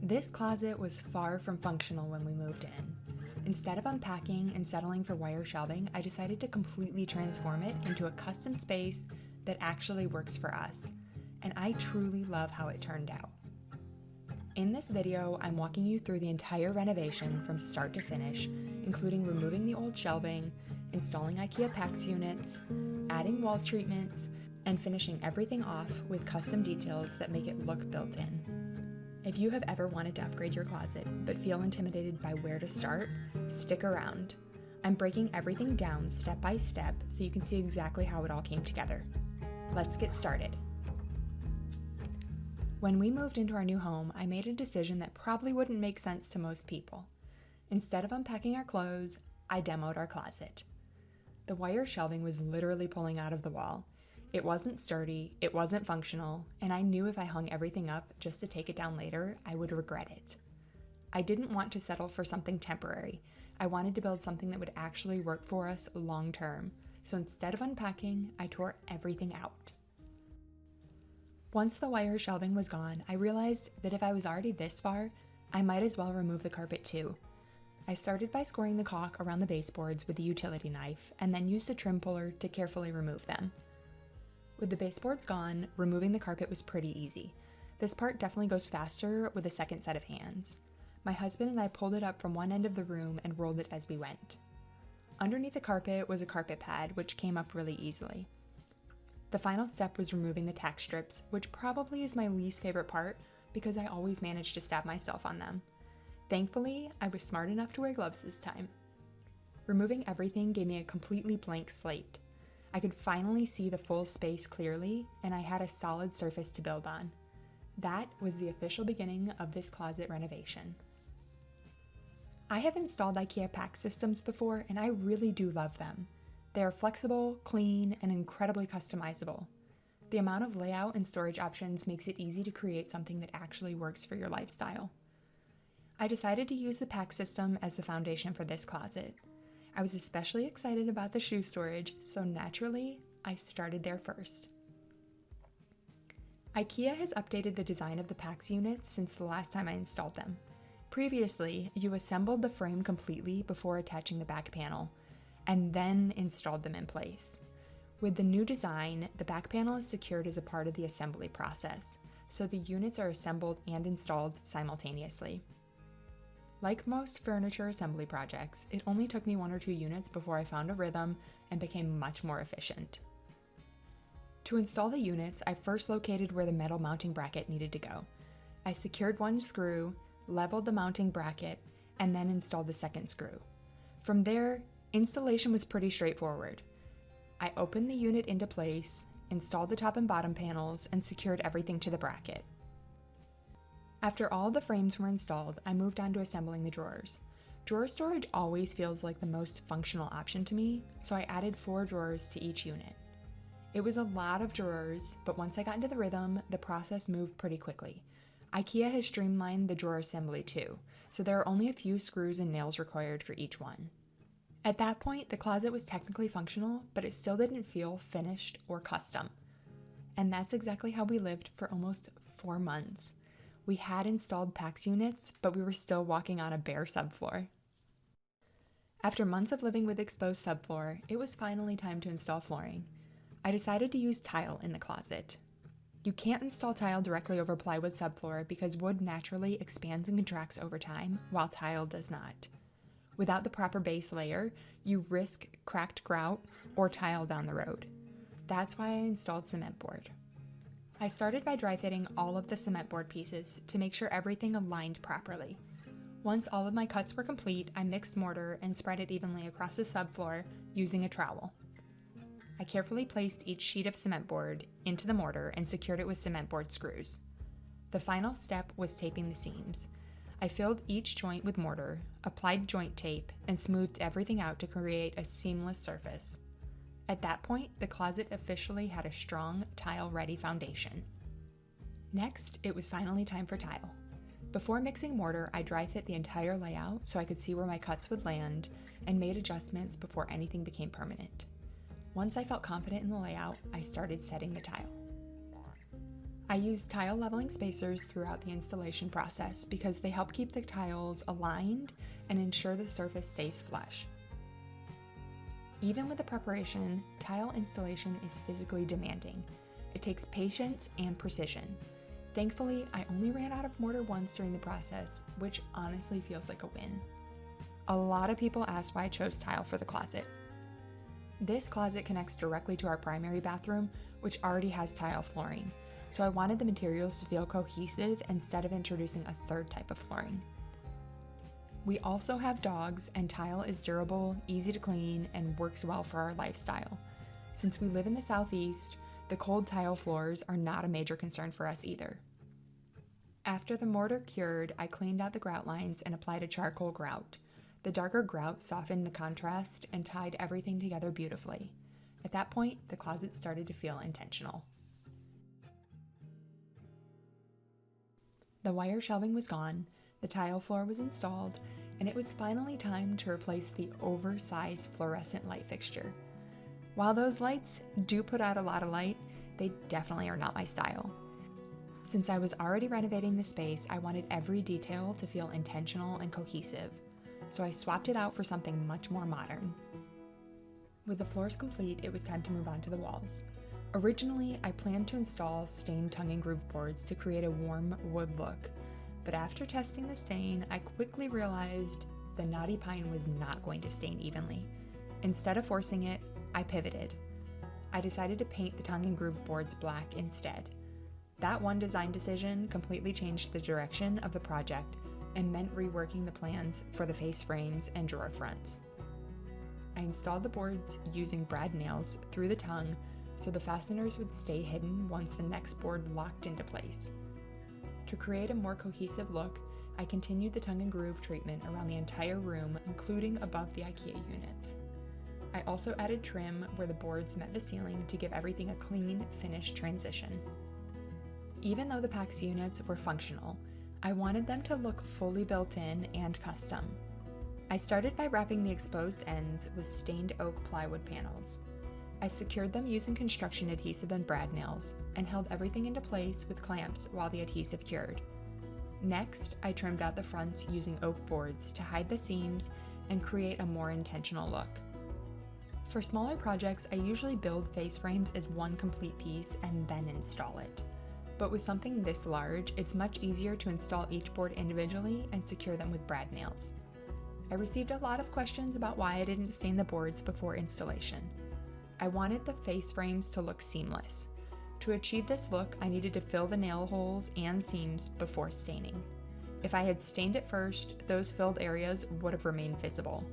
This closet was far from functional when we moved in. Instead of unpacking and settling for wire shelving, I decided to completely transform it into a custom space that actually works for us, and I truly love how it turned out. In this video, I'm walking you through the entire renovation from start to finish, including removing the old shelving, installing IKEA PAX units, adding wall treatments, and finishing everything off with custom details that make it look built in. If you have ever wanted to upgrade your closet but feel intimidated by where to start, stick around. I'm breaking everything down step by step so you can see exactly how it all came together. Let's get started. When we moved into our new home, I made a decision that probably wouldn't make sense to most people. Instead of unpacking our clothes, I demoed our closet. The wire shelving was literally pulling out of the wall. It wasn't sturdy, it wasn't functional, and I knew if I hung everything up just to take it down later, I would regret it. I didn't want to settle for something temporary. I wanted to build something that would actually work for us long term. So instead of unpacking, I tore everything out. Once the wire shelving was gone, I realized that if I was already this far, I might as well remove the carpet too. I started by scoring the caulk around the baseboards with a utility knife, and then used a trim puller to carefully remove them. With the baseboards gone, removing the carpet was pretty easy. This part definitely goes faster with a second set of hands. My husband and I pulled it up from one end of the room and rolled it as we went. Underneath the carpet was a carpet pad, which came up really easily. The final step was removing the tack strips, which probably is my least favorite part because I always manage to stab myself on them. Thankfully, I was smart enough to wear gloves this time. Removing everything gave me a completely blank slate. I could finally see the full space clearly, and I had a solid surface to build on. That was the official beginning of this closet renovation. I have installed IKEA PAX systems before, and I really do love them. They are flexible, clean, and incredibly customizable. The amount of layout and storage options makes it easy to create something that actually works for your lifestyle. I decided to use the PAX system as the foundation for this closet. I was especially excited about the shoe storage, so naturally, I started there first. IKEA has updated the design of the PAX units since the last time I installed them. Previously, you assembled the frame completely before attaching the back panel, and then installed them in place. With the new design, the back panel is secured as a part of the assembly process, so the units are assembled and installed simultaneously. Like most furniture assembly projects, it only took me 1 or 2 units before I found a rhythm and became much more efficient. To install the units, I first located where the metal mounting bracket needed to go. I secured one screw, leveled the mounting bracket, and then installed the second screw. From there, installation was pretty straightforward. I opened the unit into place, installed the top and bottom panels, and secured everything to the bracket. After all the frames were installed, I moved on to assembling the drawers. Drawer storage always feels like the most functional option to me, so I added 4 drawers to each unit. It was a lot of drawers, but once I got into the rhythm, the process moved pretty quickly. IKEA has streamlined the drawer assembly too, so there are only a few screws and nails required for each one. At that point, the closet was technically functional, but it still didn't feel finished or custom. And that's exactly how we lived for almost 4 months. We had installed PAX units, but we were still walking on a bare subfloor. After months of living with exposed subfloor, it was finally time to install flooring. I decided to use tile in the closet. You can't install tile directly over plywood subfloor because wood naturally expands and contracts over time, while tile does not. Without the proper base layer, you risk cracked grout or tile down the road. That's why I installed cement board. I started by dry fitting all of the cement board pieces to make sure everything aligned properly. Once all of my cuts were complete, I mixed mortar and spread it evenly across the subfloor using a trowel. I carefully placed each sheet of cement board into the mortar and secured it with cement board screws. The final step was taping the seams. I filled each joint with mortar, applied joint tape, and smoothed everything out to create a seamless surface. At that point, the closet officially had a strong, tile-ready foundation. Next, it was finally time for tile. Before mixing mortar, I dry fit the entire layout so I could see where my cuts would land and made adjustments before anything became permanent. Once I felt confident in the layout, I started setting the tile. I use tile leveling spacers throughout the installation process because they help keep the tiles aligned and ensure the surface stays flush. Even with the preparation, tile installation is physically demanding. It takes patience and precision. Thankfully, I only ran out of mortar once during the process, which honestly feels like a win. A lot of people ask why I chose tile for the closet. This closet connects directly to our primary bathroom, which already has tile flooring, so I wanted the materials to feel cohesive instead of introducing a third type of flooring. We also have dogs, and tile is durable, easy to clean, and works well for our lifestyle. Since we live in the southeast, the cold tile floors are not a major concern for us either. After the mortar cured, I cleaned out the grout lines and applied a charcoal grout. The darker grout softened the contrast and tied everything together beautifully. At that point, the closet started to feel intentional. The wire shelving was gone, the tile floor was installed, and it was finally time to replace the oversized fluorescent light fixture. While those lights do put out a lot of light, they definitely are not my style. Since I was already renovating the space, I wanted every detail to feel intentional and cohesive, so I swapped it out for something much more modern. With the floors complete, it was time to move on to the walls. Originally, I planned to install stained tongue and groove boards to create a warm wood look, but after testing the stain, I quickly realized the knotty pine was not going to stain evenly. Instead of forcing it, I pivoted. I decided to paint the tongue and groove boards black instead. That one design decision completely changed the direction of the project and meant reworking the plans for the face frames and drawer fronts. I installed the boards using brad nails through the tongue so the fasteners would stay hidden once the next board locked into place. To create a more cohesive look, I continued the tongue and groove treatment around the entire room, including above the IKEA units. I also added trim where the boards met the ceiling to give everything a clean, finished transition. Even though the PAX units were functional, I wanted them to look fully built in and custom. I started by wrapping the exposed ends with stained oak plywood panels. I secured them using construction adhesive and brad nails and held everything into place with clamps while the adhesive cured. Next, I trimmed out the fronts using oak boards to hide the seams and create a more intentional look. For smaller projects, I usually build face frames as one complete piece and then install it. But with something this large, it's much easier to install each board individually and secure them with brad nails. I received a lot of questions about why I didn't stain the boards before installation. I wanted the face frames to look seamless. To achieve this look, I needed to fill the nail holes and seams before staining. If I had stained it first, those filled areas would have remained visible.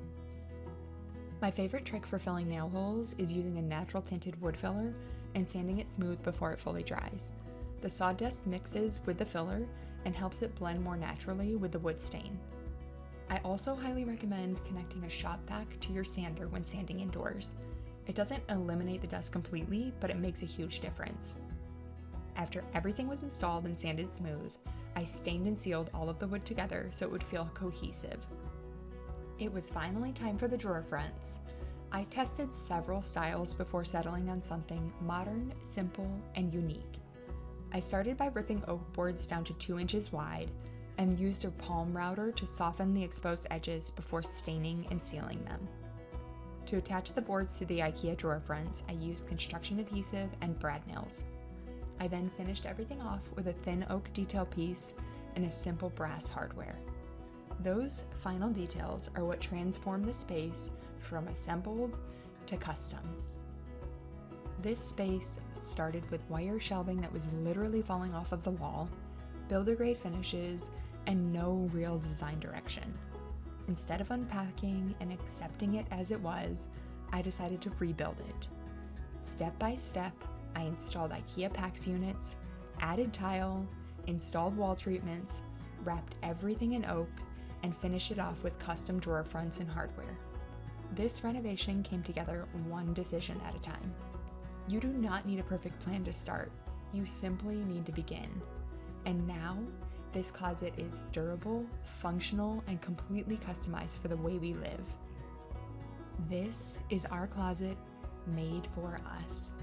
My favorite trick for filling nail holes is using a natural tinted wood filler and sanding it smooth before it fully dries. The sawdust mixes with the filler and helps it blend more naturally with the wood stain. I also highly recommend connecting a shop vac to your sander when sanding indoors. It doesn't eliminate the dust completely, but it makes a huge difference. After everything was installed and sanded smooth, I stained and sealed all of the wood together so it would feel cohesive. It was finally time for the drawer fronts. I tested several styles before settling on something modern, simple, and unique. I started by ripping oak boards down to 2 inches wide and used a palm router to soften the exposed edges before staining and sealing them. To attach the boards to the IKEA drawer fronts, I used construction adhesive and brad nails. I then finished everything off with a thin oak detail piece and a simple brass hardware. Those final details are what transform the space from assembled to custom. This space started with wire shelving that was literally falling off of the wall, builder-grade finishes, and no real design direction. Instead of unpacking and accepting it as it was, I decided to rebuild it. Step by step, I installed IKEA PAX units, added tile, installed wall treatments, wrapped everything in oak, and finished it off with custom drawer fronts and hardware. This renovation came together one decision at a time. You do not need a perfect plan to start. You simply need to begin. And now, this closet is durable, functional, and completely customized for the way we live. This is our closet made for us.